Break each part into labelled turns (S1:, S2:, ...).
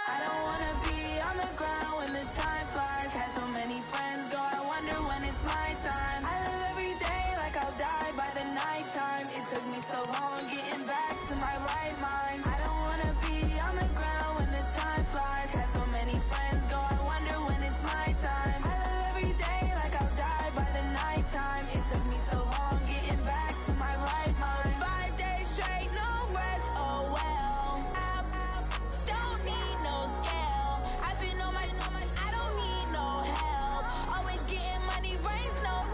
S1: I don't wanna be on the ground when the time flies. Had so many friends go, I wonder when it's my time. I live every day like I'll die by the nighttime. It took me so long getting back to my right mind. I don't wanna be on the ground when the time flies. Had so many friends go, I wonder when it's my time. I live every day like I'll die by the nighttime. It took me so long getting back to my right mind. 5 days straight, no rest, oh well. Don't need no scale. I've been on my, I don't need no help. Always getting money, rain, snow,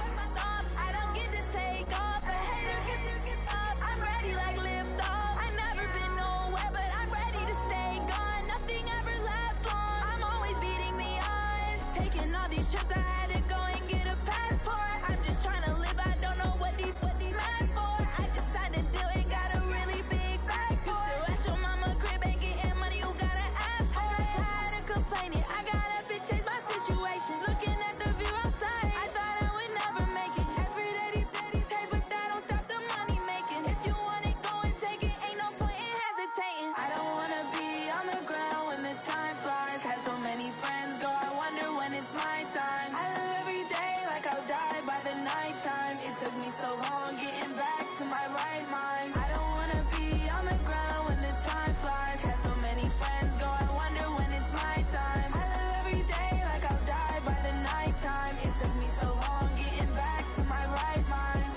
S1: I don't get to take off. A hater get up. I'm ready like lift off. I never been nowhere, but I'm ready to stay gone. Nothing ever lasts long. I'm always beating the odds. Taking all these trips, I had to go and get a passport. I'm just trying to live, I don't know what they mad for. I just signed a deal and got a really big bag for it. Still at your mama crib and getting money, you gotta ask for it. Tired of complaining, I got up and changed my situation. Looking at the view outside, I thought I would never make it. Every day they take, but that don't stop the money making. If you want it, go and take it, ain't no point in hesitating. I don't wanna be on the ground when the time flies. Had so many friends go, I wonder when it's my time. I live every day like I'll die by the nighttime. It took me so long getting back to my right mind. I don't wanna be on the ground when the time flies. Had so many friends go, I wonder when it's my time. I live every day like I'll die by the nighttime. It took me so long getting back to my right mind.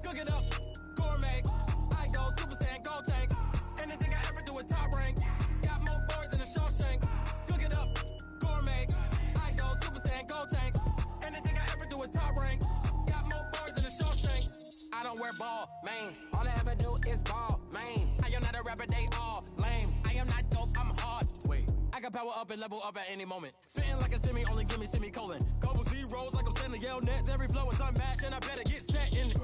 S2: Cook it up, gourmet. I go Super Saiyan, gold tank. Anything I ever do is top rank. Got more boards than a Shawshank. Cook it up, gourmet. I go Super Saiyan, gold tank. Anything I ever do is top rank. Got more boards than a Shawshank. I don't wear ball mains. All I ever do is ball main. I am not a rapper, they all lame. I am not dope, I'm hard. Wait, I can power up and level up at any moment. Spitting like a semi, only give me semicolon. Couple zeros like I'm sending yell nets. Every flow is unmatched and I better get set in.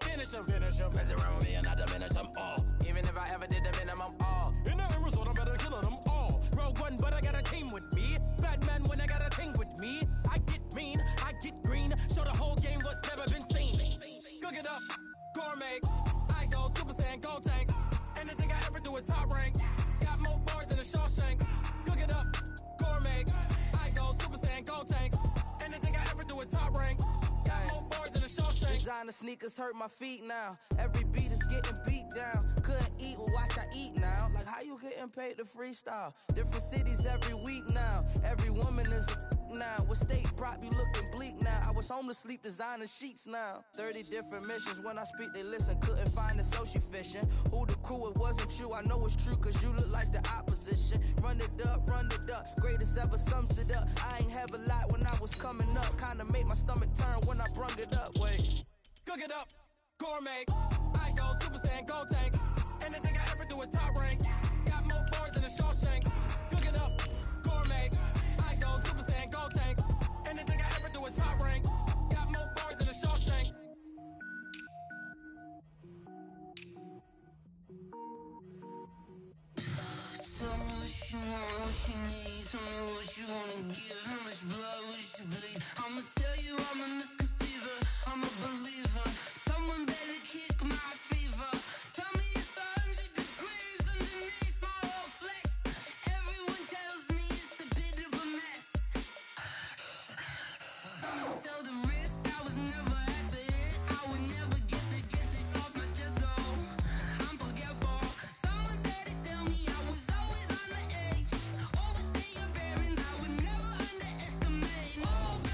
S2: Finish them. Mess around with me and I diminish them all. Even if I ever did the minimum all. In the end result, I'm better killing them all. Rogue One, but I got a team with me. Batman when I got a team with me. I get mean, I get green. Show the whole game what's never been seen. Cook it up, gourmet. I go Super Saiyan, gold tank. Anything I ever do is top rank. Got more bars than a Shawshank. Cook it up, gourmet. I go Super Saiyan, gold tank. Anything I ever do is top rank. More bars than a Shawshank.
S3: Designer sneakers hurt my feet now. Every beat is getting beat down. Couldn't eat, well watch I eat now. Like how you getting paid to freestyle? Different cities every week now. Every woman is a now. What state brought me looking bleak now? I was homeless, sleep designer sheets now. 30 different missions. When I speak, they listen. Couldn't find the social fishing. Who the crew? It wasn't you. I know it's true, cause you look like the opposition. Run it up. Greatest ever sums it up. I ain't have a lot when I was coming up. Kinda made my stomach turn when I brung it up. Wait.
S2: Cook it up, gourmet. I go Super Saiyan, gold tank. Anything I ever do is top rank. Got more bars than a Shawshank. Cook it up, gourmet. I go Super Saiyan, gold tank. Anything I ever do is top rank. Got more bars than a Shawshank.
S4: Tell me what you want, what you need. Tell me what you wanna give. How much blood would you bleed? I'ma tell you I'm a misconceiver. I'm a believer. Someone better kick my fever. Tell me it's 100 degrees underneath my whole flesh. Everyone tells me it's a bit of a mess. I'ma tell the risk I was never at the end. I would never get this off my chest though. I'm forgetful. Someone better tell me I was always on the edge. Overstay your bearings. I would never underestimate. Oh,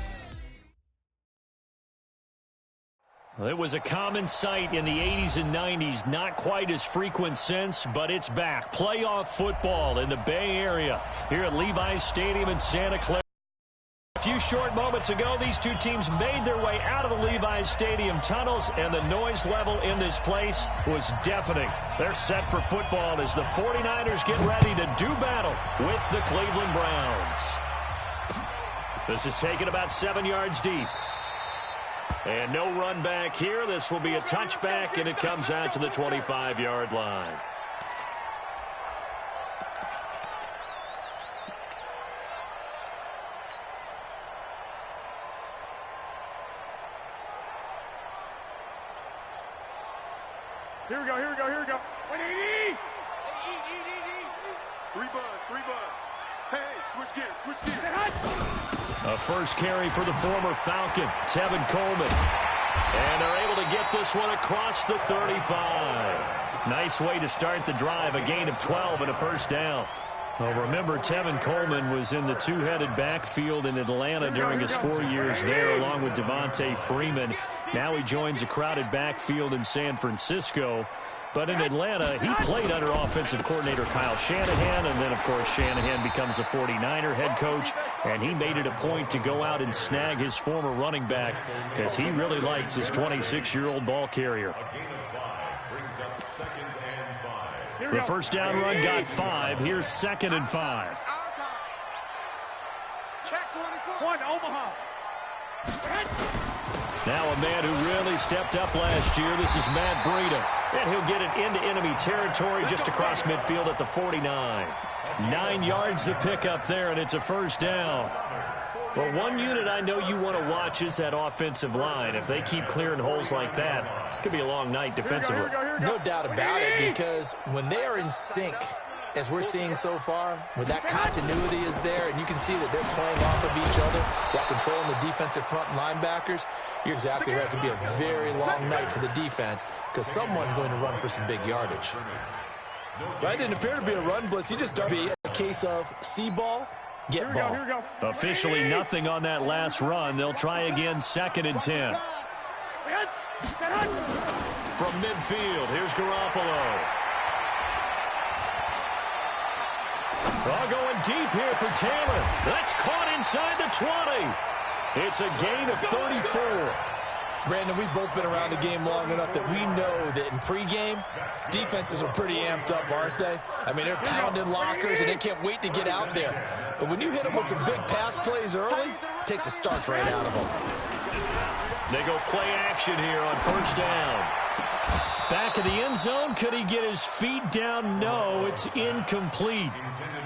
S5: It was a common sight in the 80s and 90s, not quite as frequent since, but it's back. Playoff football in the Bay Area here at Levi's Stadium in Santa Clara. A few short moments ago, these two teams made their way out of the Levi's Stadium tunnels, and the noise level in this place was deafening. They're set for football as the 49ers get ready to do battle with the Cleveland Browns. This is taken about 7 yards deep. And no run back here. This will be a touchback, and it comes out to the 25-yard line.
S6: Here we go. 180!
S7: Three bud. Hey, switch gears.
S5: A first carry for the former Falcon, Tevin Coleman. And they're able to get this one across the 35. Nice way to start the drive, a gain of 12 and a first down. Well, remember, Tevin Coleman was in the two-headed backfield in Atlanta during his 4 years there, along with Devontae Freeman. Now he joins a crowded backfield in San Francisco. But in Atlanta, he played under offensive coordinator Kyle Shanahan, and then, of course, Shanahan becomes a 49er head coach, and he made it a point to go out and snag his former running back because he really likes his 26-year-old ball carrier. The first down run got 5. Here's 2nd and 5.
S6: One, Omaha.
S5: Now a man who really stepped up last year. This is Matt Breida. And he'll get it into enemy territory just across midfield at the 49. 9 yards to pick up there, and it's a first down. Well, one unit I know you want to watch is that offensive line. If they keep clearing holes like that, it could be a long night defensively.
S8: No doubt about it, because when they are in sync, as we're seeing so far, when that continuity is there and you can see that they're playing off of each other while controlling the defensive front linebackers, you're exactly right. It could be a very long night for the defense because someone's going to run for some big yardage. That didn't appear to be a run blitz. He just started be a case of see ball, get ball.
S5: Officially nothing on that last run. They'll try again, 2nd and 10. From midfield, here's Garoppolo. All going deep here for Taylor. That's caught inside the 20. It's a gain of 34.
S8: Brandon, we've both been around the game long enough that we know that in pregame, defenses are pretty amped up, aren't they? I mean, they're pounding lockers, and they can't wait to get out there. But when you hit them with some big pass plays early, it takes a starch right out of them.
S5: They go play action here on first down. Back of the end zone. Could he get his feet down? No, it's incomplete.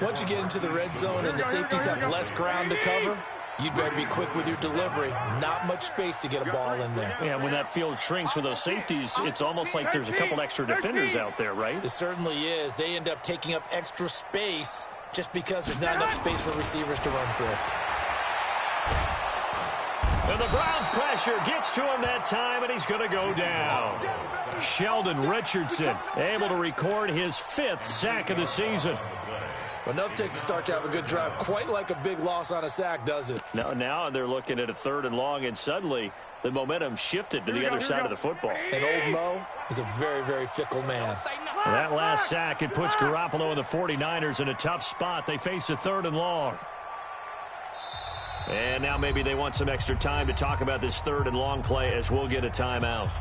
S8: Once you get into the red zone and the safeties have less ground to cover, you'd better be quick with your delivery. Not much space to get a ball in there.
S5: Yeah, when that field shrinks with those safeties, it's almost like there's a couple extra defenders out there, right?
S8: It certainly is. They end up taking up extra space just because there's not enough space for receivers to run through.
S5: And the Browns pressure gets to him that time, and he's going to go down. Sheldon Richardson able to record his 5th sack of the season.
S8: Well, enough takes a start to have a good drive. Quite like a big loss on a sack, does it?
S5: Now they're looking at a 3rd and long, and suddenly the momentum shifted to the other side of the football.
S8: And old Mo is a very, very fickle man.
S5: That last sack, it puts Garoppolo and the 49ers in a tough spot. They face a 3rd and long. And now maybe they want some extra time to talk about this 3rd and long play as we'll get a timeout.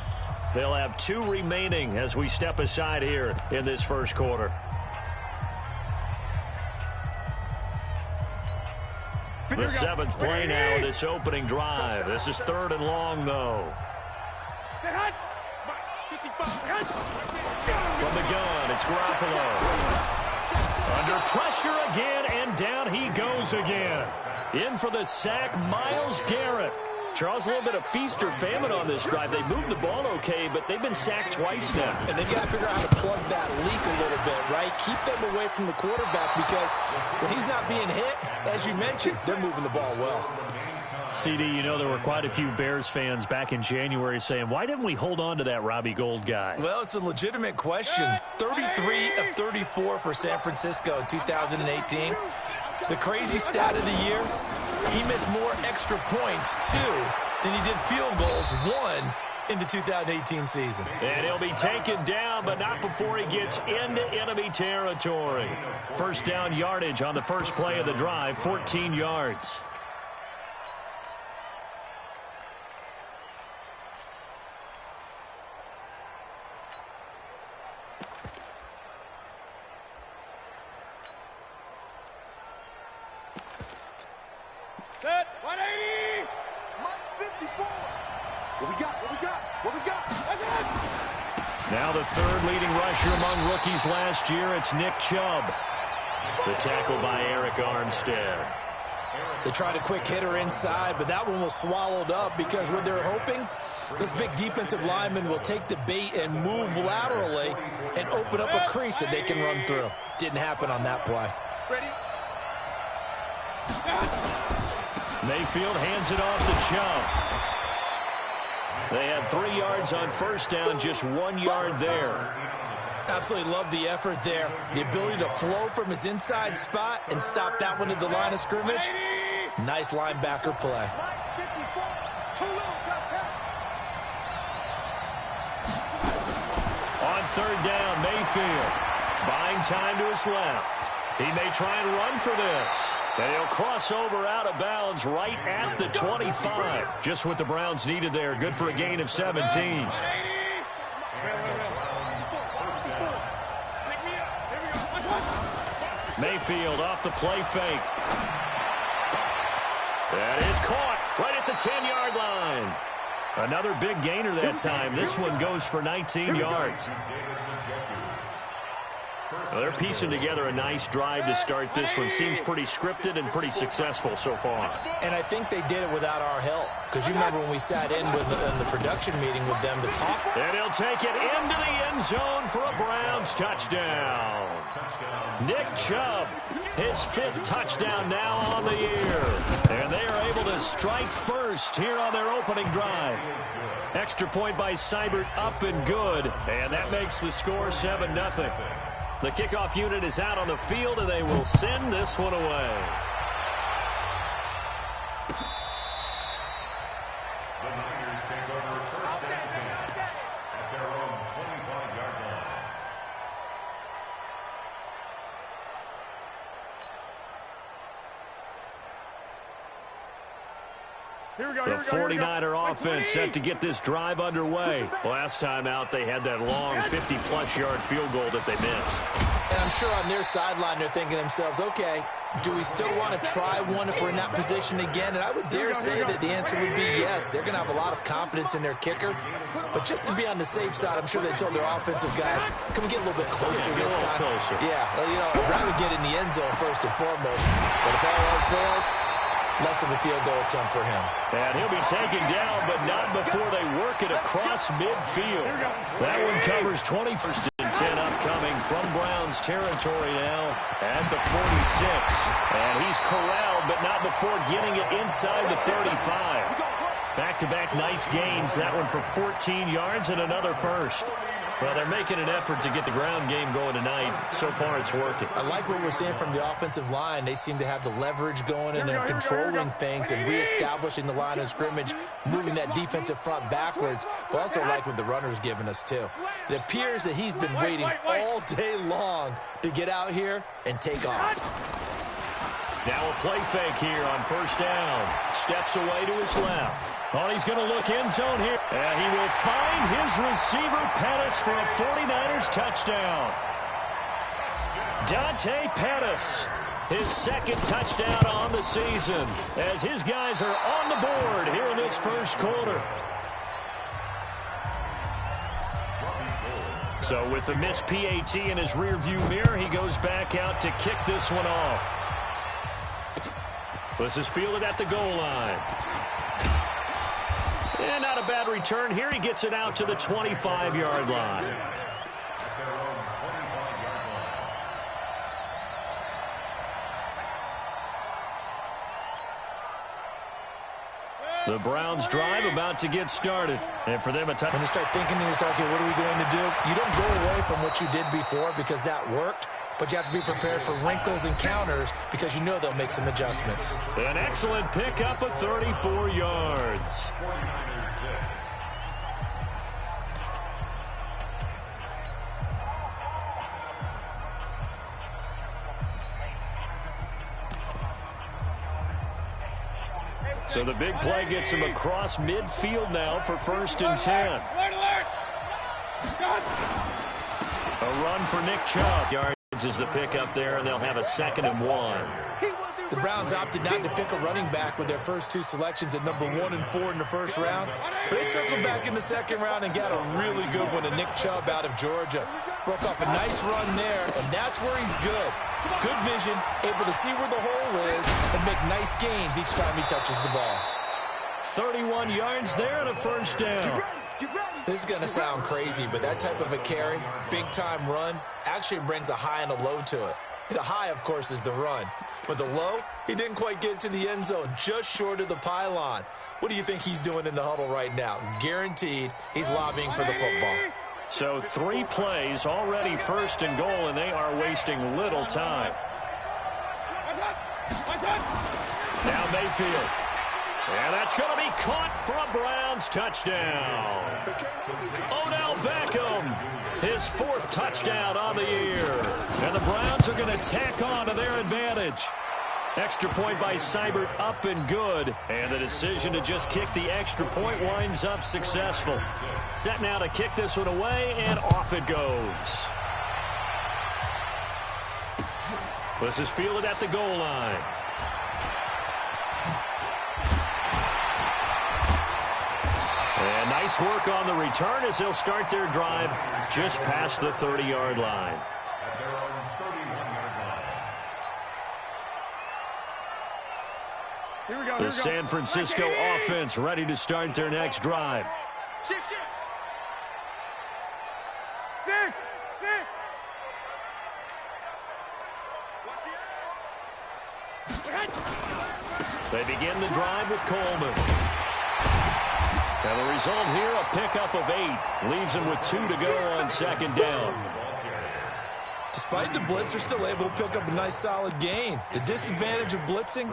S5: They'll have 2 remaining as we step aside here in this first quarter. The 7th play now of this opening drive. This is 3rd and long, though. From the gun, it's Garoppolo. Under pressure again, and down he goes again. In for the sack, Myles Garrett. Charles, a little bit of feast or famine on this drive. They moved the ball okay, but they've been sacked twice now.
S8: And they've got to figure out how to plug that leak a little bit, right? Keep them away from the quarterback because when he's not being hit, as you mentioned, they're moving the ball well.
S5: CD, you know there were quite a few Bears fans back in January saying, why didn't we hold on to that Robbie Gould guy?
S8: Well, it's a legitimate question. 33 of 34 for San Francisco in 2018. The crazy stat of the year, he missed more extra points, 2, than he did field goals, 1 in the 2018 season.
S5: And he'll be taken down, but not before he gets into enemy territory. First down yardage on the first play of the drive, 14 yards.
S6: 180!
S7: Mike 54. What we got? What we got? What we got?
S5: Now the third leading rusher among rookies last year, it's Nick Chubb. The tackle by Eric Armstead.
S8: They tried a quick hitter inside, but that one was swallowed up because what they're hoping, this big defensive lineman will take the bait and move laterally and open up a crease that they can run through. Didn't happen on that play.
S7: Ready?
S5: Mayfield hands it off to Chubb. They had 3 yards on first down, just 1 yard there.
S8: Absolutely love the effort there. The ability to flow from his inside spot and stop that one at the line of scrimmage. Nice linebacker play.
S5: On third down, Mayfield buying time to his left. He may try and run for this. And he'll cross over out of bounds right at the 25. Just what the Browns needed there. Good for a gain of 17. Mayfield off the play fake. That is caught right at the 10-yard line. Another big gainer that time. This one goes for 19 yards. Well, they're piecing together a nice drive to start this one. Seems pretty scripted and pretty successful so far.
S8: And I think they did it without our help. Because you remember when we sat in the production meeting with them to talk.
S5: And he'll take it into the end zone for a Browns touchdown. Nick Chubb, his 5th touchdown now on the year. And they are able to strike first here on their opening drive. Extra point by Seibert up and good. And that makes the score 7-0. The kickoff unit is out on the field, and they will send this one away.
S9: The Niners take over first and 10 at their own 25-yard line.
S5: The 49er offense set to get this drive underway. Last time out, they had that long 50-plus yard field goal that they missed.
S8: And I'm sure on their sideline they're thinking to themselves, okay, do we still want to try one if we're in that position again? And I would dare say that the answer would be yes. They're going to have a lot of confidence in their kicker. But just to be on the safe side, I'm sure they told their offensive guys, can we get a little bit closer this time? Yeah, well, you know, I'd rather get in the end zone first and foremost. But if all else fails, less of a field goal attempt for him.
S5: And he'll be taken down, but not before they work it across midfield. That one covers 21st and 10 upcoming from Browns territory now at the 46. And he's corralled, but not before getting it inside the 35. Back-to-back nice gains. That one for 14 yards and another first. Well, they're making an effort to get the ground game going tonight. So far, it's working.
S8: I like what we're seeing from the offensive line. They seem to have the leverage going and they're controlling things and reestablishing the line of scrimmage, moving that defensive front backwards. But also like what the runner's giving us, too. It appears that he's been waiting all day long to get out here and take off.
S5: Now a play fake here on first down. Steps away to his left. Oh, he's going to look end zone here. And he will find his receiver, Pettis, for a 49ers touchdown. Dante Pettis, his 2nd touchdown on the season, as his guys are on the board here in this first quarter. So with the missed PAT in his rearview mirror, he goes back out to kick this one off. This is fielded at the goal line. And not a bad return here. He gets it out to the 25-yard line. The Browns drive about to get started. And for them, a time.
S8: When you start thinking to yourself, okay, what are we going to do? You don't go away from what you did before because that worked. But you have to be prepared for wrinkles and counters because you know they'll make some adjustments.
S5: An excellent pickup of 34 yards. So the big play gets him across midfield now for 1st and 10. A run for Nick Chubb. Yards is the pickup there, and they'll have a 2nd and 1.
S8: The Browns opted not to pick a running back with their first two selections at number 1 and 4 in the first round. But they circled back in the second round and got a really good one to Nick Chubb out of Georgia. Broke off a nice run there, and that's where he's good. Good vision, able to see where the hole is and make nice gains each time he touches the ball.
S5: 31 yards there and a first down.
S8: This is going to sound crazy, but that type of a carry, big-time run, actually brings a high and a low to it. The high, of course, is the run. But the low, he didn't quite get to the end zone, just short of the pylon. What do you think he's doing in the huddle right now? Guaranteed he's lobbying for the football.
S5: So 3 plays, already first and goal, and they are wasting little time. Now Mayfield. And that's going to be caught for a Browns touchdown. Odell Beckham, his 4th touchdown on the year. And the Browns are going to tack on to their advantage. Extra point by Seibert, up and good. And the decision to just kick the extra point winds up successful. Set now to kick this one away, and off it goes. This is fielded at the goal line. And nice work on the return as they'll start their drive just past the 30-yard line. The San Francisco offense ready to start their next drive. They begin the drive with Coleman. And the result here, a pickup of 8. Leaves them with 2 to go on second down.
S8: Despite the blitz, they're still able to pick up a nice solid gain. The disadvantage of blitzing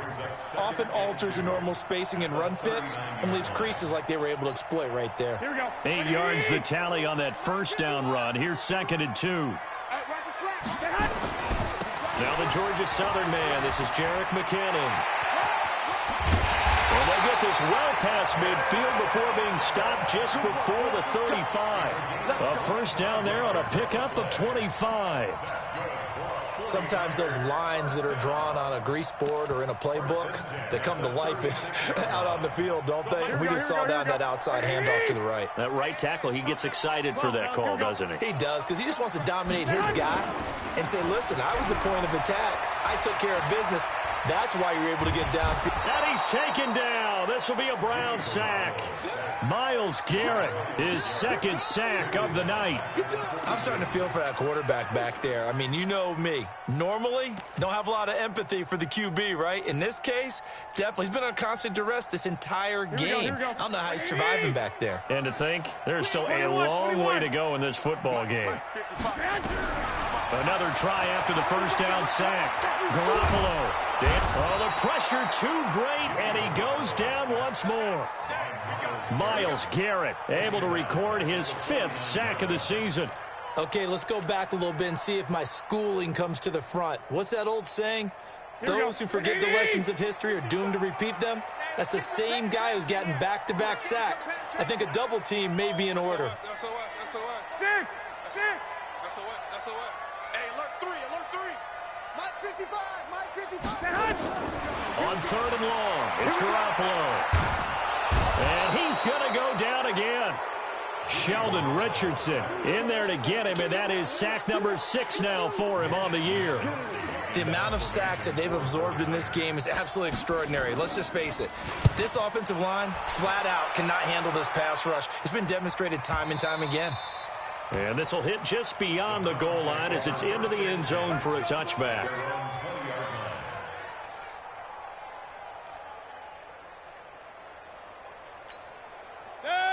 S8: often alters the normal spacing and run fits and leaves creases like they were able to exploit right there.
S5: 8 yards the tally on that first down run. Here's 2nd and 2. Now the Georgia Southern man. This is Jerick McKinnon. And they'll get this well past midfield before being stopped just before the 35. A first down there on a pickup of 25.
S8: Sometimes those lines that are drawn on a grease board or in a playbook, they come to life out on the field, don't they? And we just saw that on that outside handoff to the right.
S5: That right tackle, he gets excited for that call, doesn't he?
S8: He does, because he just wants to dominate his guy and say, listen, I was the point of attack. I took care of business. That's why you're able to get downfield.
S5: And he's taken down. This will be a Brown sack. Myles Garrett, his 2nd sack of the night.
S8: I'm starting to feel for that quarterback back there. I mean, you know me. Normally, don't have a lot of empathy for the QB, right? In this case, definitely. He's been on constant duress this entire game. I don't know how he's surviving back there.
S5: And to think, there's still a long way to go in this football game. Another try after the first down sack. Garoppolo. Oh, the pressure too great, and he goes down once more. Myles Garrett able to record his 5th sack of the season.
S8: Okay, let's go back a little bit and see if my schooling comes to the front. What's that old saying? Those who forget the lessons of history are doomed to repeat them. That's the same guy who's gotten back-to-back sacks. I think a double team may be in order.
S5: On 3rd and long, it's Garoppolo. And he's going to go down again. Sheldon Richardson in there to get him, and that is sack number 6 now for him on the year.
S8: The amount of sacks that they've absorbed in this game is absolutely extraordinary. Let's just face it. This offensive line, flat out, cannot handle this pass rush. It's been demonstrated time and time again.
S5: And this will hit just beyond the goal line as it's into the end zone for a touchback.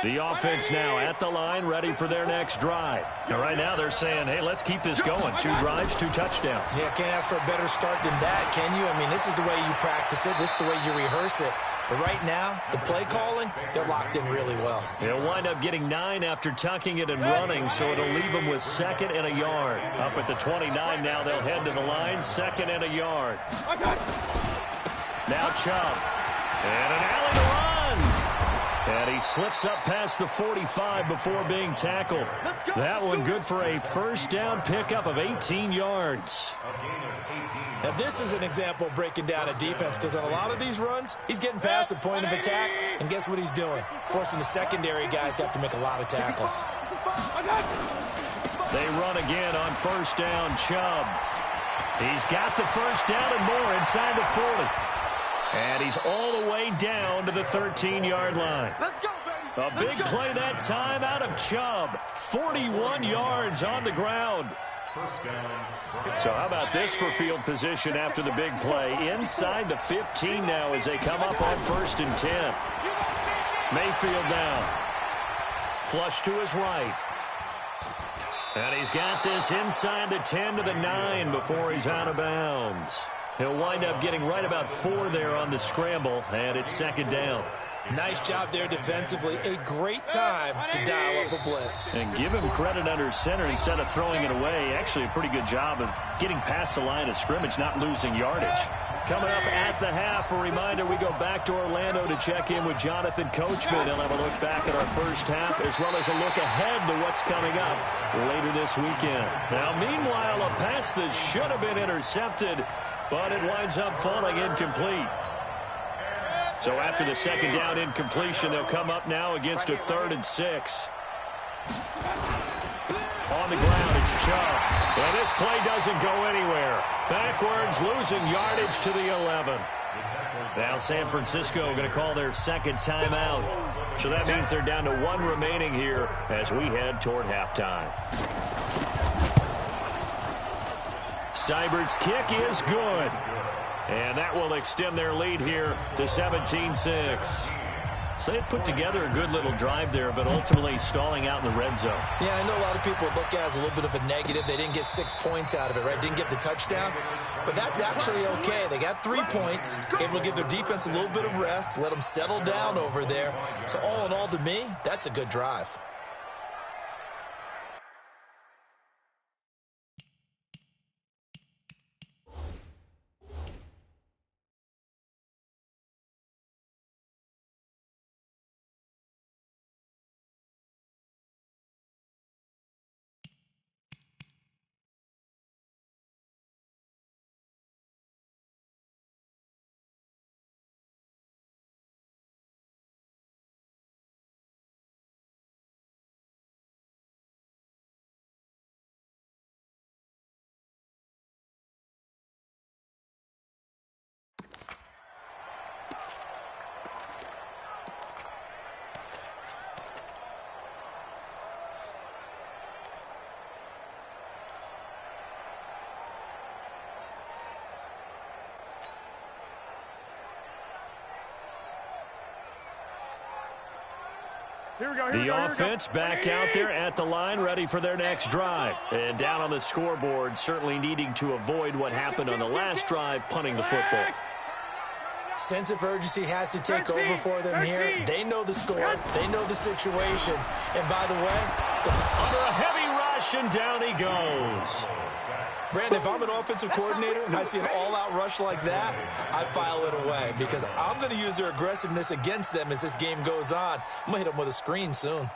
S5: The offense now at the line, ready for their next drive. And right now they're saying, hey, let's keep this going. 2 drives, 2 touchdowns.
S8: Yeah, can't ask for a better start than that, can you? I mean, this is the way you practice it. This is the way you rehearse it. But right now, the play calling, they're locked in really well.
S5: They'll wind up getting 9 after tucking it and running, so it'll leave them with 2nd and a yard. Up at the 29 now, they'll head to the line, 2nd and a yard. Now Chubb. And an alley to run. And he slips up past the 45 before being tackled. That one good for a first down pickup of 18 yards.
S8: Now, this is an example of breaking down a defense, because on a lot of these runs, he's getting past the point of attack, and guess what he's doing? Forcing the secondary guys to have to make a lot of tackles.
S5: They run again on first down. Chubb. He's got the first down and more inside the 40. And he's all the way down to the 13-yard line.
S7: Let's go, baby.
S5: A big play that time out of Chubb. 41 yards on the ground. So how about this for field position after the big play? Inside the 15 now as they come up on 1st and 10. Mayfield now. Flush to his right. And he's got this inside the 10 to the 9 before he's out of bounds. He'll wind up getting right about 4 there on the scramble, and it's 2nd down.
S8: Nice job there defensively. A great time to dial up a blitz.
S5: And give him credit under center instead of throwing it away. Actually a pretty good job of getting past the line of scrimmage, not losing yardage. Coming up at the half, a reminder, we go back to Orlando to check in with Jonathan Coachman. He'll have a look back at our first half as well as a look ahead to what's coming up later this weekend. Now, meanwhile, a pass that should have been intercepted, but it winds up falling incomplete. So after the 2nd down incompletion, they'll come up now against a 3rd and 6. On the ground, it's Chubb. And this play doesn't go anywhere. Backwards, losing yardage to the 11. Now San Francisco going to call their 2nd timeout. So that means they're down to 1 remaining here as we head toward halftime. Seibert's kick is good. And that will extend their lead here to 17-6. So they've put together a good little drive there, but ultimately stalling out in the red zone.
S8: Yeah, I know a lot of people look at it as a little bit of a negative. They didn't get 6 points out of it, right? Didn't get the touchdown. But that's actually okay. They got 3 points, able to give their defense a little bit of rest, let them settle down over there. So all in all, to me, that's a good drive.
S5: The offense back out there at the line, ready for their next drive. And down on the scoreboard, certainly needing to avoid what happened on the last drive, punting the football.
S8: Sense of urgency has to take over for them here. They know the score. They know the situation. And by the way,
S5: under a heavy rush, and down he goes.
S8: Brandon, if I'm an offensive coordinator and I see an all-out rush like that, I file it away because I'm going to use their aggressiveness against them as this game goes on. I'm going to hit them with a screen soon.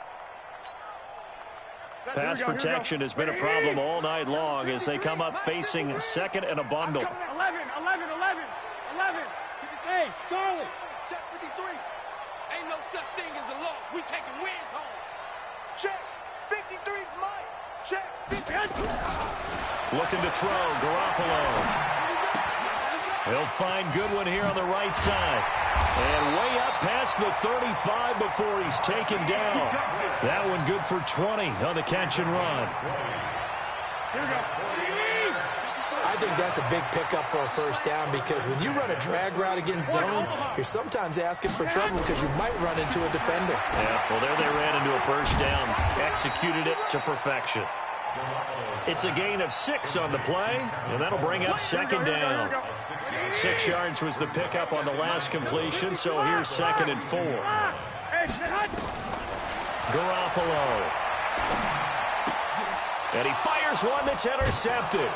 S5: Pass protection has been a problem all night long as they come up facing 2nd and a bundle.
S6: 11. Hey, Charlie.
S7: Check 53.
S6: Ain't no such thing as a loss. We taking wins home.
S7: Check 53's mine. Check 53.
S5: Looking to throw, Garoppolo. He'll find Goodwin here on the right side. And way up past the 35 before he's taken down. That one good for 20 on the catch and run.
S6: Here we go.
S8: I think that's a big pickup for a first down because when you run a drag route against zone, you're sometimes asking for trouble because you might run into a defender.
S5: Yeah, well, there they ran into a first down. Executed it to perfection. It's a gain of 6 on the play, and that'll bring up 2nd down. 6 yards was the pickup on the last completion, so here's 2nd and 4. Garoppolo. And he fires one that's intercepted.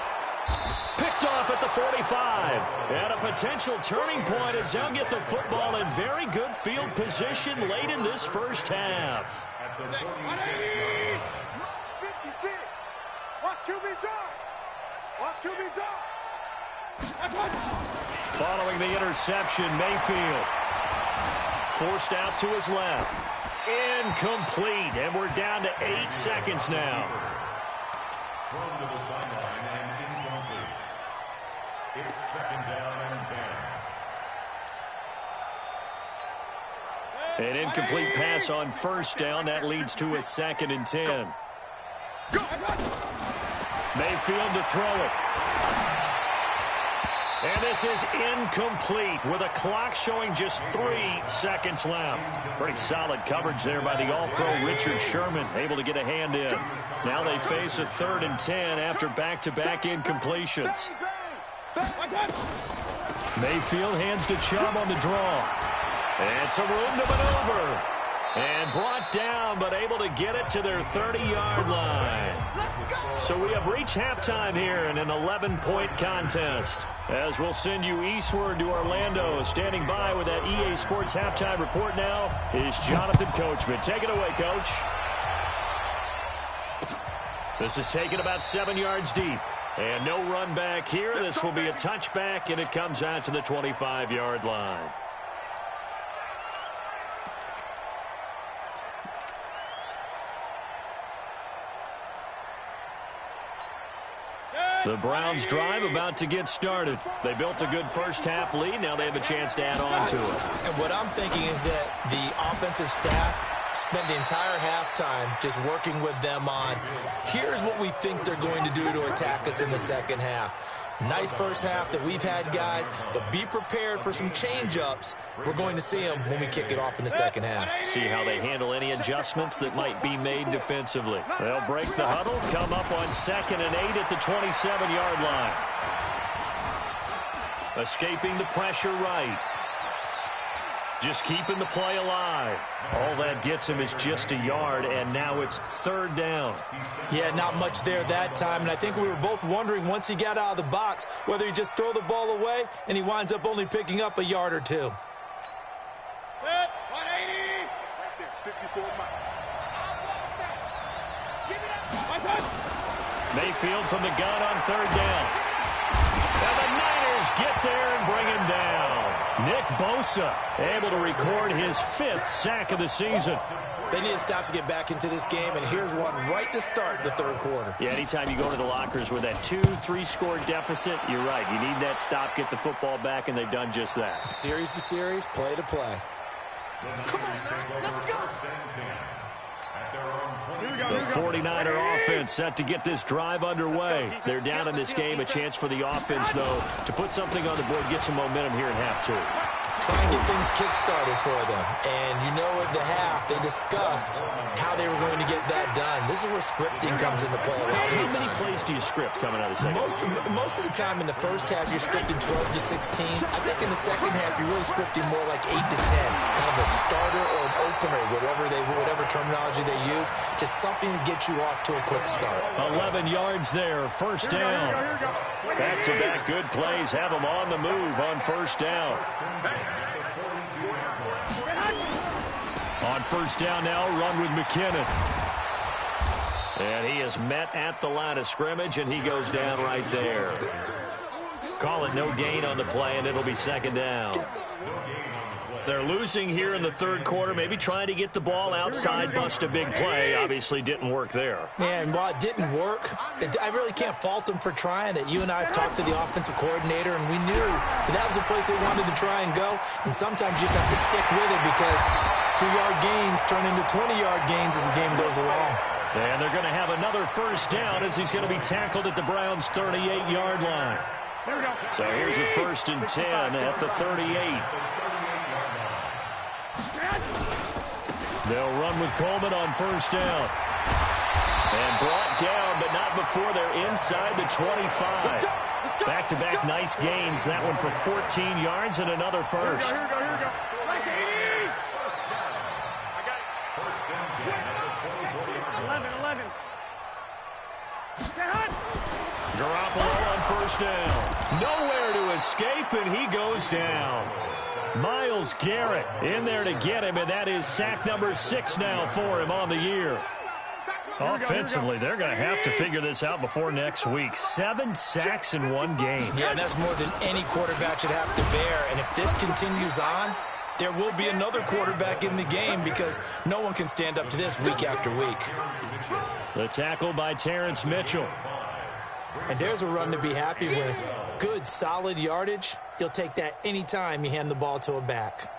S5: Picked off at the 45. And a potential turning point as they'll get the football in very good field position late in this first half.
S7: At the 46. 56. Watch QB drop. Watch QB drop.
S5: Following the interception, Mayfield forced out to his left. Incomplete, and we're down to 8 seconds now.
S9: Thrown to the sideline and incomplete. It's second down and 10.
S5: An incomplete pass on first down. That leads to a 2nd and 10. Mayfield to throw it. And this is incomplete with a clock showing just 3 seconds left. Pretty solid coverage there by the All-Pro Richard Sherman, able to get a hand in. Now they face a 3rd and 10 after back-to-back incompletions. Mayfield hands to Chubb on the draw. And some room to maneuver. And brought down, but able to get it to their 30-yard line. So we have reached halftime here in an 11-point contest. As we'll send you eastward to Orlando. Standing by with that EA Sports halftime report now is Jonathan Coachman. Take it away, Coach. This is taken about 7 yards deep. And no run back here. This will be a touchback, and it comes out to the 25-yard line. The Browns drive about to get started. They built a good first-half lead. Now they have a chance to add on to it.
S8: And what I'm thinking is that the offensive staff spent the entire halftime just working with them on, here's what we think they're going to do to attack us in the second half. Nice first half that we've had, guys, but be prepared for some change-ups. We're going to see them when we kick it off in the second half.
S5: See how they handle any adjustments that might be made defensively. They'll break the huddle, come up on 2nd and 8 at the 27-yard line. Escaping the pressure right. Just keeping the play alive. All that gets him is just a yard, and now it's 3rd down.
S8: Yeah, not much there that time, and I think we were both wondering once he got out of the box whether he just throw the ball away, and he winds up only picking up a yard or 2.
S6: 180.
S7: 54 miles.
S5: Mayfield from the gun on 3rd down. And the Niners get there and bring him down. Nick Bosa able to record his 5th sack of the season.
S8: They need to stop to get back into this game, and here's one right to start the 3rd quarter.
S5: Yeah, anytime you go to the lockers with that 2-3 score deficit, you're right. You need that stop, get the football back, and they've done just that.
S8: Series to series, play to play.
S5: The 49er offense set to get this drive underway. They're down in this game. A chance for the offense, though, to put something on the board, get some momentum here in half 2.
S8: Try and get things kick-started for them. And you know at the half, they discussed how they were going to get that done. This is where scripting comes into play a lot of the time.
S5: How many plays do you script coming out of the second?
S8: Most of the time in the first half, you're scripting 12 to 16. I think in the second half, you're really scripting more like 8 to 10. Kind of a starter or an opener, whatever terminology they use. Just something to get you off to a quick start.
S5: 11 yards there, 1st down. Back-to-back good plays have them on the move on 1st down. On 1st down now, run with McKinnon. And he is met at the line of scrimmage, and he goes down right there. Call it no gain on the play, and it'll be 2nd down. They're losing here in the 3rd quarter, maybe trying to get the ball outside, bust a big play. Obviously didn't work there.
S8: And while it didn't work, I really can't fault them for trying it. You and I have talked to the offensive coordinator, and we knew that was a place they wanted to try and go. And sometimes you just have to stick with it because 2-yard gains turn into 20-yard gains as the game goes along.
S5: And they're going to have another 1st down as he's going to be tackled at the Browns' 38-yard line. So here's a 1st and 10 at the 38. They'll run with Coleman on 1st down. And brought down, but not before they're inside the 25. Back-to-back nice gains. That one for 14 yards and another 1st.
S6: Here we go. 11.
S5: Garoppolo on 1st down. Nowhere to escape, and he goes down. Myles Garrett in there to get him, and that is sack number 6 now for him on the year. Offensively, they're going to have to figure this out before next week. 7 sacks in one game.
S8: Yeah, and that's more than any quarterback should have to bear. And if this continues on, there will be another quarterback in the game because no one can stand up to this week after week.
S5: The tackle by Terrence Mitchell.
S8: And there's a run to be happy with. Good, solid yardage. You'll take that anytime you hand the ball to a back.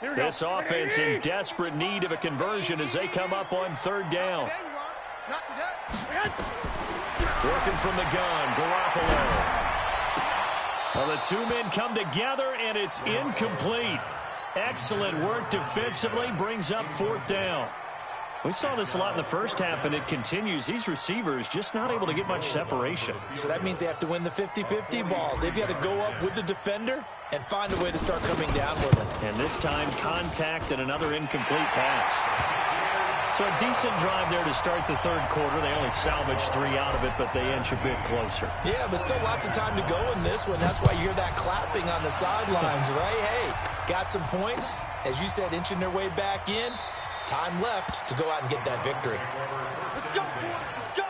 S5: This offense in desperate need of a conversion as they come up on 3rd down. Working from the gun, Garoppolo. Well, the two men come together, and it's incomplete. Excellent work defensively, brings up 4th down. We saw this a lot in the first half, and it continues. These receivers just not able to get much separation.
S8: So that means they have to win the 50-50 balls. They've got to go up with the defender and find a way to start coming down with it.
S5: And this time, contact and another incomplete pass. So a decent drive there to start the 3rd quarter. They only salvaged 3 out of it, but they inch a bit closer.
S8: Yeah, but still lots of time to go in this one. That's why you hear that clapping on the sidelines, right? Hey, got some points. As you said, inching their way back in. Time left to go out and get that victory.
S6: Let's go, let's go.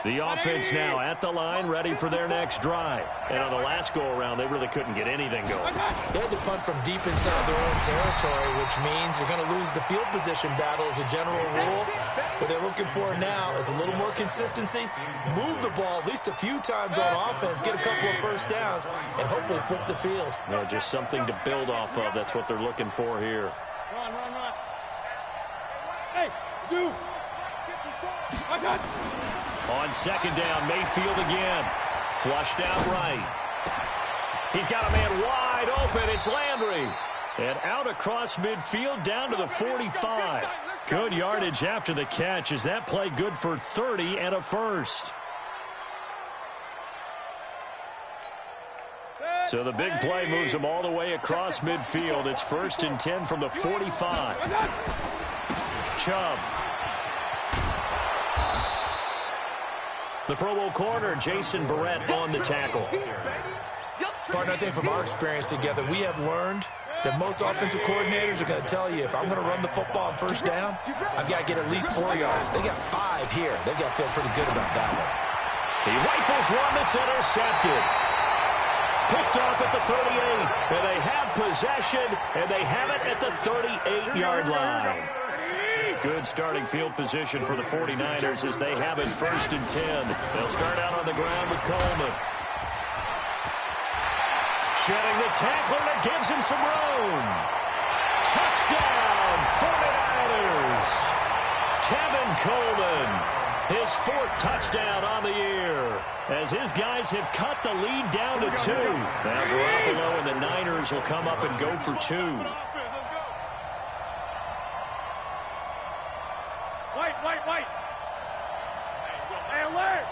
S5: The offense now at the line, ready for their next drive. And on the last go-around, they really couldn't get anything going.
S8: They had to punt from deep inside their own territory, which means you're going to lose the field position battle as a general rule. What they're looking for now is a little more consistency, move the ball at least a few times on offense, get a couple of first downs, and hopefully flip the field.
S5: Yeah, just something to build off of. That's what they're looking for here.
S6: Run. Hey, Zoo. I got it.
S5: On 2nd down, Mayfield again. Flushed out right. He's got a man wide open. It's Landry. And out across midfield down to the 45. Good yardage after the catch. Is that play good for 30 and a first? So the big play moves them all the way across midfield. It's 1st and 10 from the 45. Chubb. The Pro Bowl corner, Jason Verrett, on the tackle.
S8: Partner, I think from our experience together, we have learned that most offensive coordinators are going to tell you, if I'm going to run the football on 1st down, I've got to get at least 4 yards. They got 5 here. They've got to feel pretty good about that one.
S5: He rifles one that's intercepted. Picked off at the 38. And they have possession, and they have it at the 38-yard line. Good starting field position for the 49ers as they have it 1st and 10. They'll start out on the ground with Coleman. Shedding the tackler, and it gives him some room. Touchdown, 49ers. Tevin Coleman, his 4th touchdown on the year, as his guys have cut the lead down to 2. Now Garoppolo and the Niners will come up and go for 2.
S6: Wait. Hey, alert.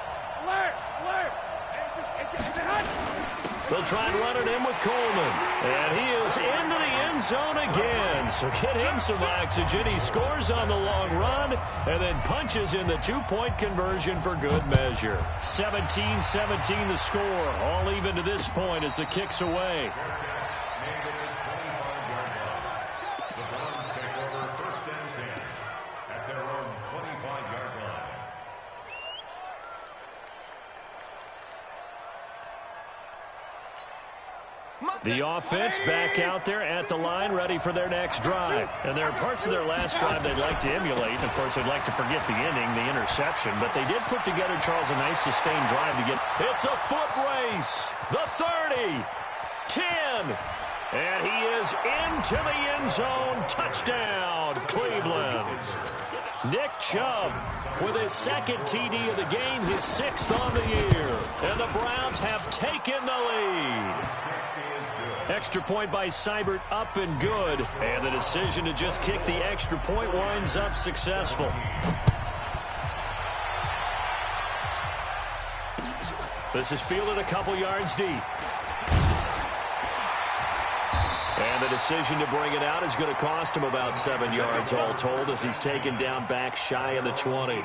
S5: They'll try and run it in with Coleman. And he is into the end zone again. So get him some oxygen. He scores on the long run and then punches in the 2-point conversion for good measure. 17-17 the score. All even to this point as the kick's away. The offense back out there at the line, ready for their next drive. And there are parts of their last drive they'd like to emulate. And of course, they'd like to forget the inning, the interception. But they did put together, Charles, a nice sustained drive to get. It's a foot race. The 30. 10. And he is into the end zone. Touchdown, Cleveland. Nick Chubb with his 2nd TD of the game, his 6th on the year. And the Browns have taken the lead. Extra point by Seibert, up and good. And the decision to just kick the extra point winds up successful. This is fielded a couple yards deep. And the decision to bring it out is going to cost him about 7 yards all told as he's taken down back shy of the 20.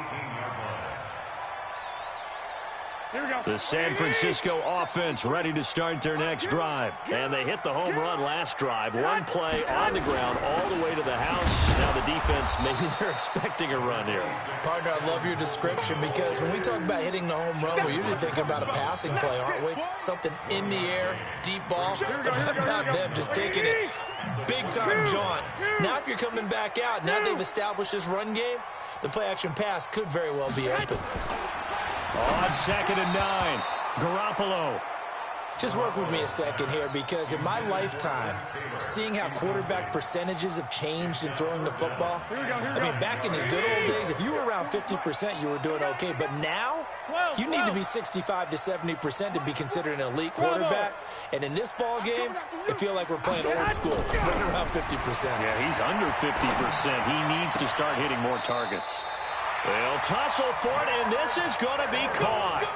S5: The San Francisco offense ready to start their next drive. And they hit the home run last drive. One play on the ground all the way to the house. Now the defense, maybe they're expecting a run here.
S8: Partner, I love your description because when we talk about hitting the home run, we're usually thinking about a passing play, aren't we? Something in the air, deep ball. But how about them just taking it big-time jaunt? Now if you're coming back out, now they've established this run game, the play-action pass could very well be open.
S5: On 2nd and 9, Garoppolo.
S8: Just work with me a second here because in my lifetime, seeing how quarterback percentages have changed in throwing the football, I mean, back in the good old days, if you were around 50%, you were doing okay. But now, you need to be 65 to 70% to be considered an elite quarterback. And in this ball game, it feels like we're playing old school, right around 50%.
S5: Yeah, he's under 50%. He needs to start hitting more targets. They'll tussle for it, and this is going to be caught.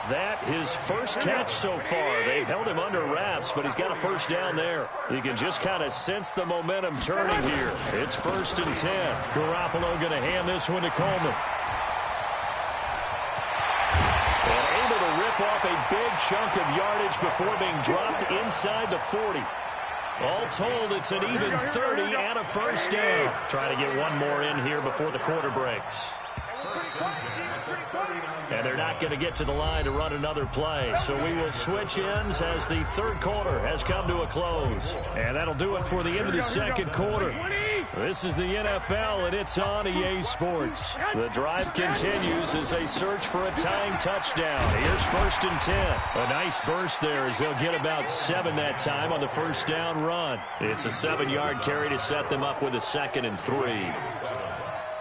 S5: That his first catch so far. They've held him under wraps, but he's got a first down there. You can just kind of sense the momentum turning here. It's 1st and 10. Garoppolo going to hand this one to Coleman. And able to rip off a big chunk of yardage before being dropped inside the 40. All told, it's an even 30 and a first down. Trying to get one more in here before the quarter breaks. And they're not going to get to the line to run another play. So we will switch ends as the third quarter has come to a close. And that'll do it for the end of the second quarter. This is the NFL, and it's on EA Sports. The drive continues as they search for a tying touchdown. Here's 1st and 10. A nice burst there as they'll get about 7 that time on the first down run. It's a 7-yard carry to set them up with a 2nd and 3.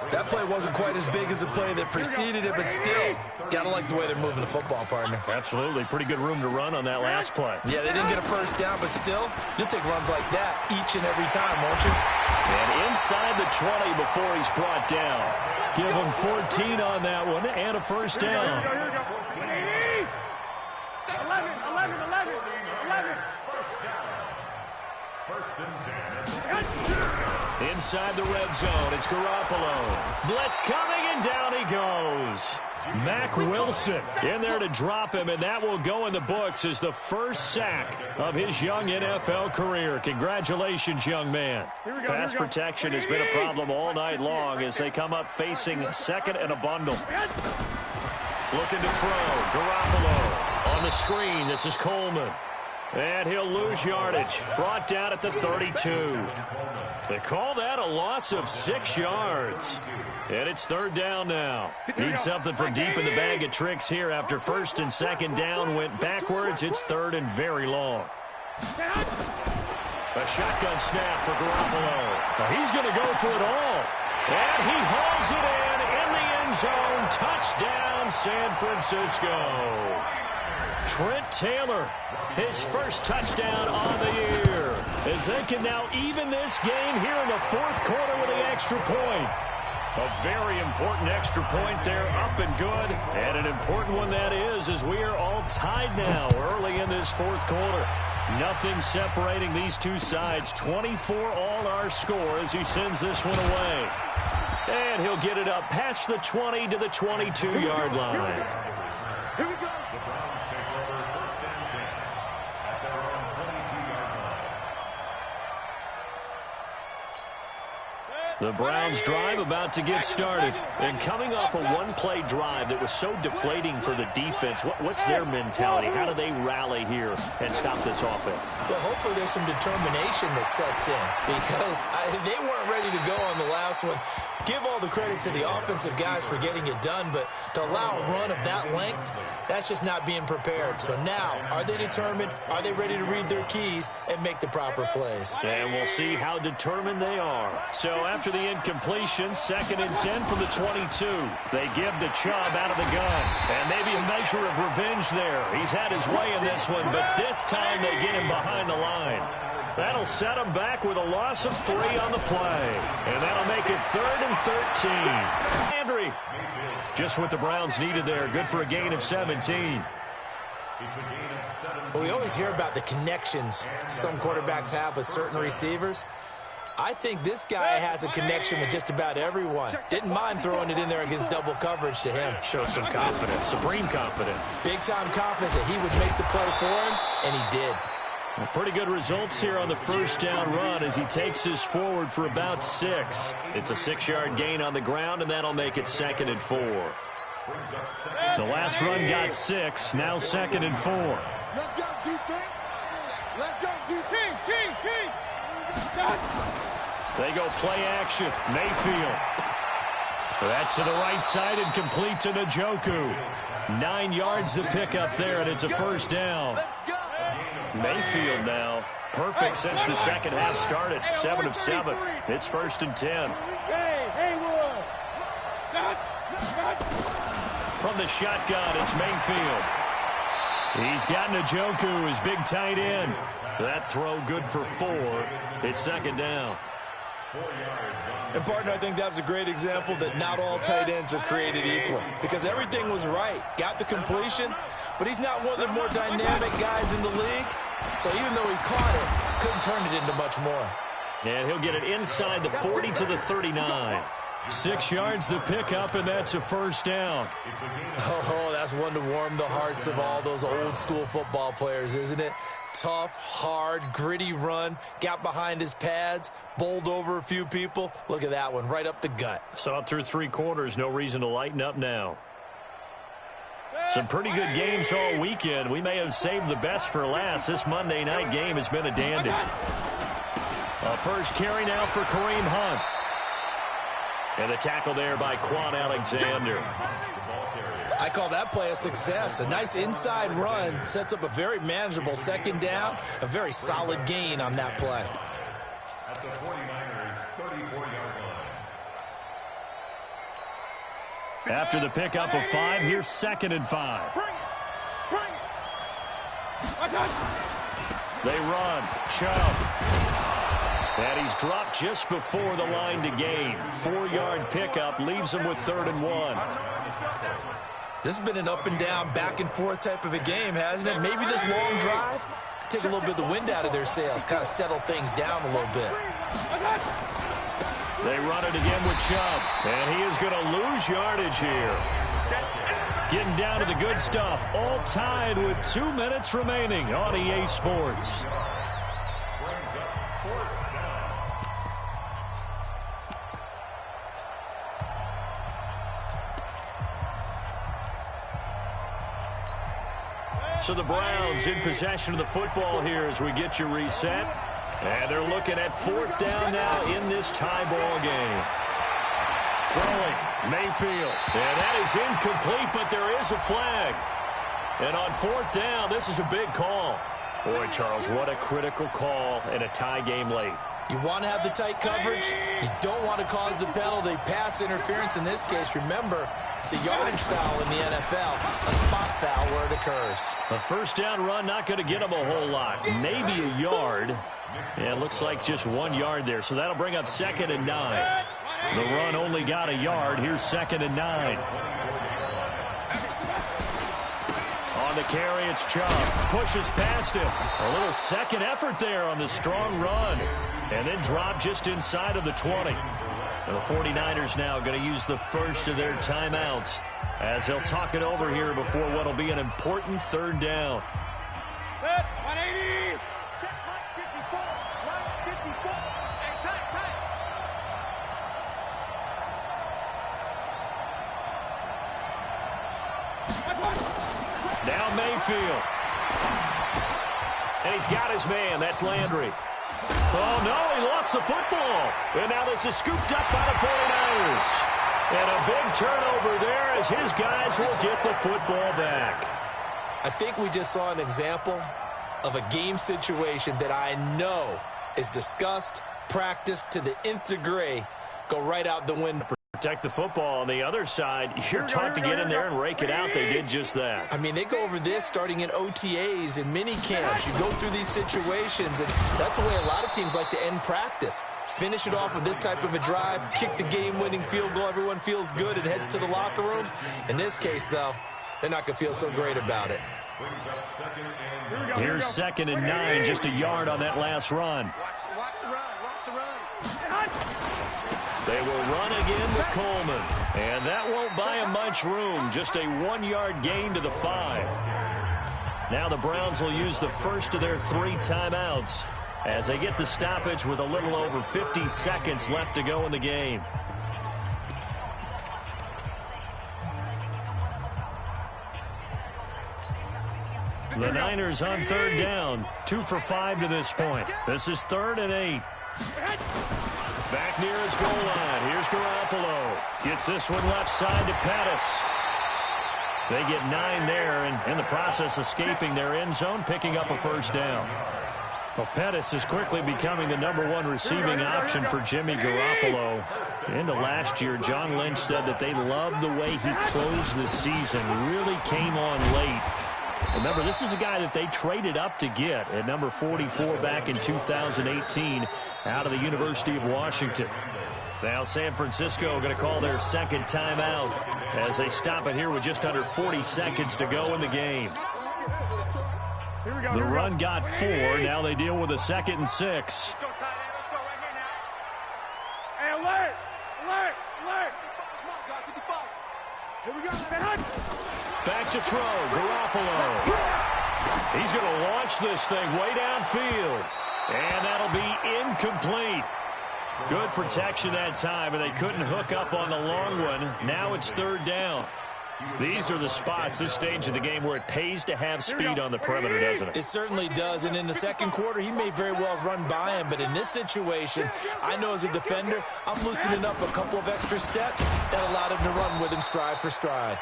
S8: That play wasn't quite as big as the play that preceded it, but still, gotta like the way they're moving the football, partner.
S5: Absolutely. Pretty good room to run on that last play.
S8: Yeah, they didn't get a first down, but still, you'll take runs like that each and every time, won't you?
S5: And inside the 20 before he's brought down. Give him 14 on that one and a first down.
S9: 11. First and 10.
S5: Inside the red zone, it's Garoppolo. Blitz coming, and down he goes. Mack Wilson in there to drop him, and that will go in the books as the first sack of his young NFL career. Congratulations, young man. Pass protection has been a problem all night long as they come up facing 2nd and a bundle. Looking to throw. Garoppolo on the screen. This is Coleman. And he'll lose yardage. Brought down at the 32. They call that a loss of 6 yards. And it's 3rd down now. Need something from deep in the bag of tricks here after 1st and 2nd down went backwards. It's 3rd and very long. A shotgun snap for Garoppolo. Now he's going to go for it all. And he hauls it in the end zone. Touchdown, San Francisco. Trent Taylor, his first touchdown on the year, as they can now even this game here in the 4th quarter with an extra point. A very important extra point there, up and good, and an important one that is, as we are all tied now early in this 4th quarter. Nothing separating these two sides. 24 all our score as he sends this one away. And he'll get it up past the 20 to the 22-yard line.
S9: Here we go. The Browns take over 1st and 10 at their own 22-yard line.
S5: The Browns drive about to get started. And coming off a one-play drive that was so deflating for the defense, what's their mentality? How do they rally here and stop this offense?
S8: Well, hopefully there's some determination that sets in because they weren't ready to go on the last one. Give all the credit to the offensive guys for getting it done, but to allow a run of that length, that's just not being prepared. So now, are they determined? Are they ready to read their keys and make the proper plays?
S5: And we'll see how determined they are. So after the incompletion, 2nd and 10 from the 22. They give to Chubb out of the gun. And maybe a measure of revenge there. He's had his way in this one, but this time they get him behind the line. That'll set him back with a loss of 3 on the play. And that'll make it 3rd and 13. Landry, just what the Browns needed there. Good for a gain of 17.
S8: Well, we always hear about the connections some quarterbacks have with certain receivers. I think this guy has a connection with just about everyone. Didn't mind throwing it in there against double coverage to him.
S5: Shows some confidence, supreme confidence.
S8: Big-time confidence that he would make the play for him, and he did.
S5: Well, pretty good results here on the first down run as he takes us forward for about 6. It's a 6-yard gain on the ground, and that'll make it 2nd and 4. The last run got 6, now 2nd and 4.
S7: Let's go, defense. Let's go, defense. King.
S5: They go play action. Mayfield. That's to the right side and complete to Njoku. 9 yards to pick up there, and it's a first down. Mayfield now. Perfect since the second half started. 7 of 7. It's 1st and 10. From the shotgun, it's Mayfield. He's got Njoku, his big tight end. That throw good for 4. It's 2nd down.
S8: And, partner, I think that's a great example that not all tight ends are created equal. Because everything was right. Got the completion, but he's not one of the more dynamic guys in the league. So even though he caught it, couldn't turn it into much more.
S5: And he'll get it inside the 40 to the 39. 6 yards to pick up, and that's a first down.
S8: Oh, that's one to warm the hearts of all those old-school football players, isn't it? Tough, hard, gritty run, got behind his pads, bowled over a few people. Look at that one, right up the gut.
S5: Saw it through 3 quarters, no reason to lighten up now. Some pretty good games all weekend. We may have saved the best for last. This Monday night game has been a dandy. A first carry now for Kareem Hunt. And the tackle there by Quan Alexander.
S8: I call that play a success. A nice inside run sets up a very manageable 2nd down. A very solid gain on that play.
S9: At the 49ers, 34-yard line.
S5: After the pickup of 5, here's 2nd and 5. They run. Chubb. And he's dropped just before the line to gain. 4-yard pickup leaves him with 3rd and 1.
S8: This has been an up-and-down, back-and-forth type of a game, hasn't it? Maybe this long drive, take a little bit of the wind out of their sails, kind of settle things down a little bit.
S5: They run it again with Chubb, and he is going to lose yardage here. Getting down to the good stuff, all tied with 2 minutes remaining on EA Sports. So the Browns in possession of the football here as we get you reset. And they're looking at 4th down now in this tie ball game. Throwing, Mayfield. And that is incomplete, but there is a flag. And on 4th down, this is a big call. Boy, Charles, what a critical call in a tie game late.
S8: You want to have the tight coverage. You don't want to cause the penalty. Pass interference in this case. Remember, it's a yardage foul in the NFL. A spot foul where it occurs.
S5: A first down run not going to get him a whole lot. Maybe a yard. Yeah, it looks like just 1 yard there. So that'll bring up 2nd and 9. The run only got a yard. Here's 2nd and 9. On the carry, it's Chubb. Pushes past him. A little second effort there on the strong run. And then drop just inside of the 20. And the 49ers now going to use the first of their timeouts as they'll talk it over here before what will be an important 3rd down.
S6: 180. Check 154. 154. Hey,
S5: Now Mayfield. And he's got his man. That's Landry. Oh, no, he lost the football. And now this is scooped up by the 49ers. And a big turnover there as his guys will get the football back.
S8: I think we just saw an example of a game situation that I know is discussed, practiced to the nth degree, go right out the window.
S5: Protect the football on the other side. You're taught to get in there and rake it out. They did just that.
S8: I mean, they go over this starting in OTAs and mini camps. You go through these situations, and that's the way a lot of teams like to end practice. Finish it off with this type of a drive, kick the game-winning field goal. Everyone feels good and heads to the locker room. In this case, though, they're not going to feel so great about it.
S5: Here's 2nd and 9, just a yard on that last run.
S6: Watch the run. Watch the run.
S5: They will run again with Coleman. And that won't buy him much room. Just a 1-yard gain to the 5. Now the Browns will use the first of their 3 timeouts as they get the stoppage with a little over 50 seconds left to go in the game. The Niners on 3rd down. 2 for 5 to this point. This is 3rd and 8. Back near his goal line. Here's Garoppolo. Gets this one left side to Pettis. They get 9 there, and in the process escaping their end zone, picking up a first down. Well, Pettis is quickly becoming the #1 receiving option for Jimmy Garoppolo. Into last year, John Lynch said that they loved the way he closed the season. Really came on late. Remember, this is a guy that they traded up to get at number 44 back in 2018 out of the University of Washington. Now San Francisco going to call their 2nd timeout as they stop it here with just under 40 seconds to go in the game. The run got 4. Now they deal with a 2nd and 6.
S7: Hey, alert! Alert! Alert! Here we go.
S5: Back to throw. Garoppolo. He's going to launch this thing way downfield. And that'll be incomplete. Good protection that time, and they couldn't hook up on the long one. Now it's 3rd down. These are the spots, this stage of the game, where it pays to have speed on the perimeter, doesn't it?
S8: It certainly does, and in the 2nd quarter, he may very well run by him, but in this situation, I know as a defender, I'm loosening up a couple of extra steps that allowed him to run with him stride for stride.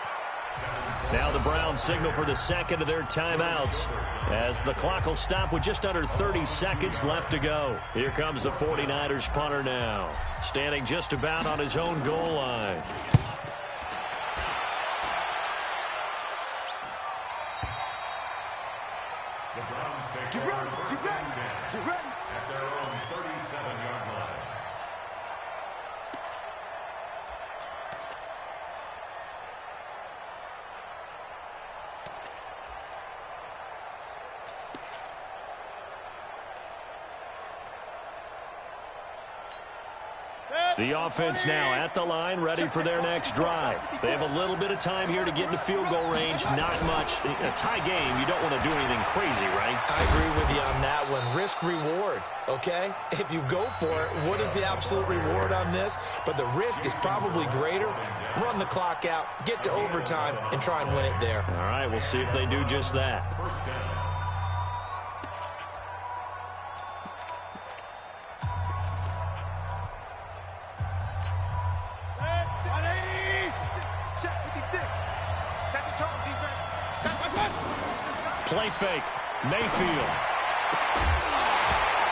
S5: Now the Browns signal for the 2nd of their timeouts as the clock will stop with just under 30 seconds left to go. Here comes the 49ers punter now, standing just about on his own goal line.
S9: The Browns take over first and 10 at their own 37-yard line.
S5: The offense now at the line, ready for their next drive. They have a little bit of time here to get into field goal range. Not much. In a tie game, you don't want to do anything crazy, right?
S8: I agree with you on that one. Risk-reward, okay? If you go for it, what is the absolute reward on this? But the risk is probably greater. Run the clock out, get to overtime, and try and win it there.
S5: All right, we'll see if they do just that.
S9: First down.
S5: Play fake. Mayfield.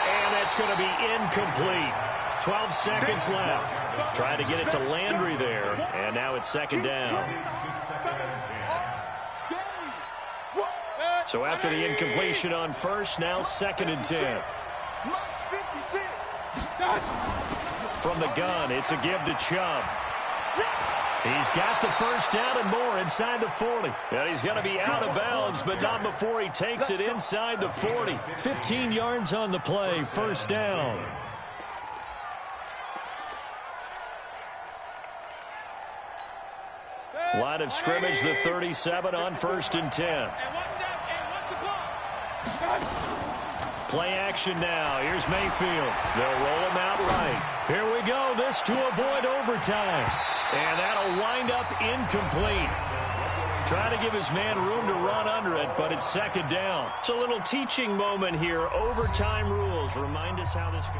S5: And that's going to be incomplete. 12 seconds left. Trying to get it to Landry there. And now it's 2nd down. So after the incompletion on first, now 2nd and 10. From the gun, it's a give to Chubb. He's got the first down and more inside the 40. And he's going to be out of bounds, but not before he takes it inside the 40. 15 yards on the play, first down. Line of scrimmage, the 37 on 1st and 10. Play action now. Here's Mayfield. They'll roll him out right. Here we go. This to avoid overtime. And that'll wind up incomplete. Trying to give his man room to run under it, but it's 2nd down. It's a little teaching moment here. Overtime rules. Remind us how this goes.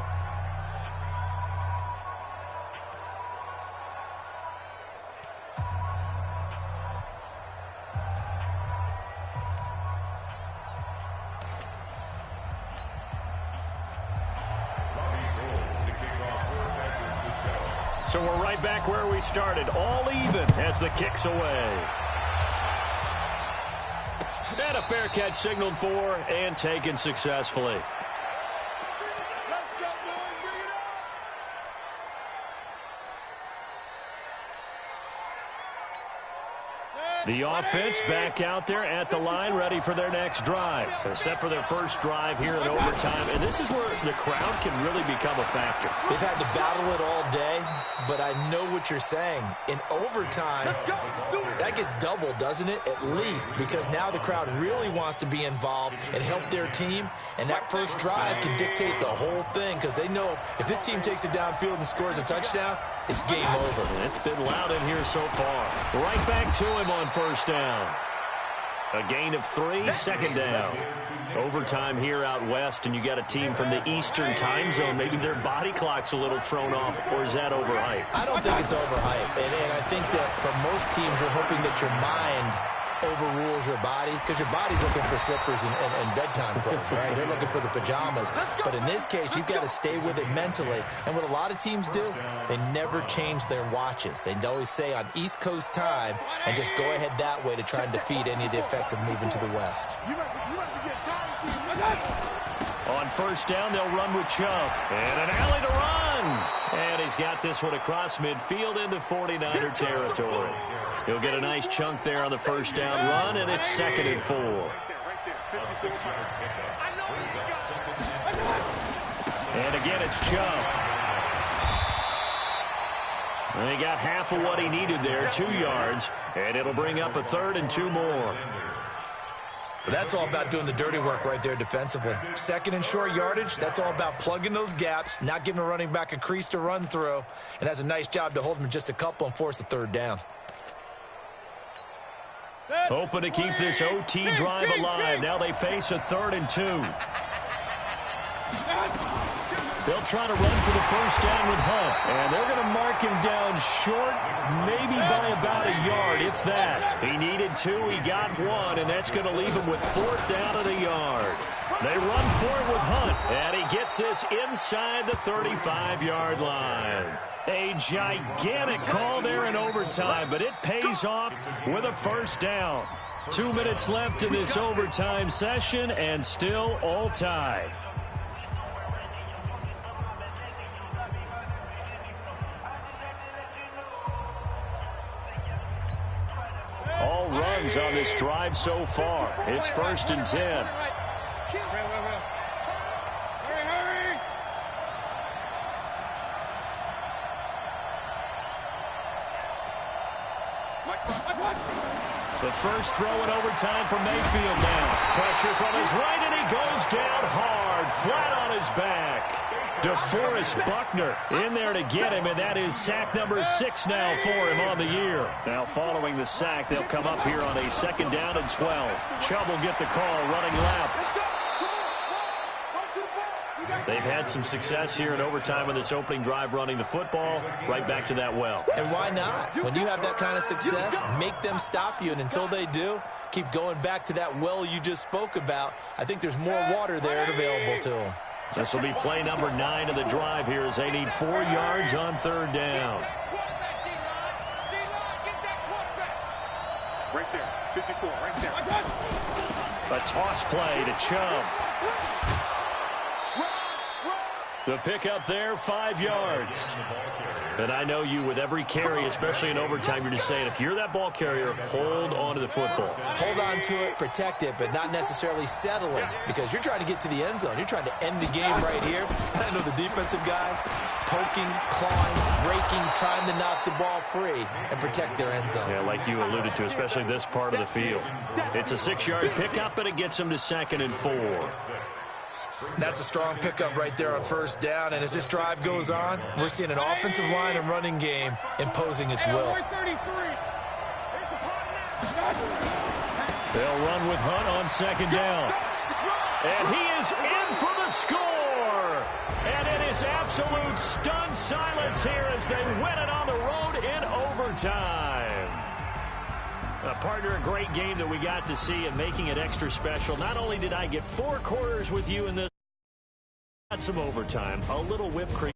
S5: So we're right back where we started, all even as the kick's away. And a fair catch signaled for and taken successfully. The offense back out there at the line, ready for their next drive. Set for their first drive here in overtime. And this is where the crowd can really become a factor.
S8: They've had to battle it all day, but I know what you're saying. In overtime, that gets doubled, doesn't it? At least, because now the crowd really wants to be involved and help their team. And that first drive can dictate the whole thing, because they know if this team takes it downfield and scores a touchdown, it's game over.
S5: And it's been loud in here so far. Right back to him on first down. A gain of 3, second down. Overtime here out west, and you got a team from the Eastern time zone. Maybe their body clock's a little thrown off, or is that overhyped?
S8: I don't think it's overhyped. And I think that for most teams, you're hoping that your mind overrules your body, because your body's looking for slippers and bedtime clothes, right? They're looking for the pajamas. But in this case, you've got to stay with it mentally. And what a lot of teams do, they never change their watches. They always say on East Coast time and just go ahead that way to try and defeat any of the effects of moving to the West.
S5: On first down, they'll run with Chubb. And an alley to run. And he's got this one across midfield into 49er territory. He'll get a nice chunk there on the first down run, and it's 2nd and 4. And again, it's Chubb. And he got half of what he needed there, 2 yards, and it'll bring up a 3rd and 2 more.
S8: That's all about doing the dirty work right there defensively. 2nd and short yardage, that's all about plugging those gaps, not giving a running back a crease to run through, and has a nice job to hold him just a couple and force a 3rd down.
S5: Hoping to keep this OT drive alive. Now they face a 3rd and 2. They'll try to run for the first down with Hunt. And they're going to mark him down short, maybe by about a yard, if that. He needed 2, he got 1, and that's going to leave him with 4th down at a yard. They run for it with Hunt, and he gets this inside the 35-yard line. A gigantic call there in overtime, but it pays off with a first down. 2 minutes left in this overtime session, and still all tied. All runs on this drive so far. It's 1st and 10. The first throw in overtime for Mayfield now. Pressure from his right, and he goes down hard, flat on his back. DeForest Buckner in there to get him, and that is sack number 6 now for him on the year. Now following the sack, they'll come up here on a 2nd down and 12. Chubb will get the call running left. They've had some success here in overtime in this opening drive running the football. Right back to that well.
S8: And why not? When you have that kind of success, make them stop you. And until they do, keep going back to that well you just spoke about. I think there's more water there available to them.
S5: This will be play number 9 of the drive here as they need 4 yards on 3rd down.
S7: Right there, 54, right there.
S5: A toss play to Chubb. The pickup there, 5 yards. And I know you, with every carry, especially in overtime, you're just saying, if you're that ball carrier, hold on to the football.
S8: Hold on to it, protect it, but not necessarily settling, because you're trying to get to the end zone. You're trying to end the game right here. I know the defensive guys poking, clawing, breaking, trying to knock the ball free and protect their end zone.
S5: Yeah, like you alluded to, especially this part of the field. It's a 6-yard pickup, and it gets them to 2nd and 4.
S8: That's a strong pickup right there on first down, and as this drive goes on, we're seeing an offensive line and running game imposing its will.
S5: They'll run with Hunt on 2nd down. And he is in for the score! And it is absolute stunned silence here as they win it on the road in overtime. Partner, a great game that we got to see and making it extra special. Not only did I get 4 quarters with you in this, got some overtime, a little whipped cream.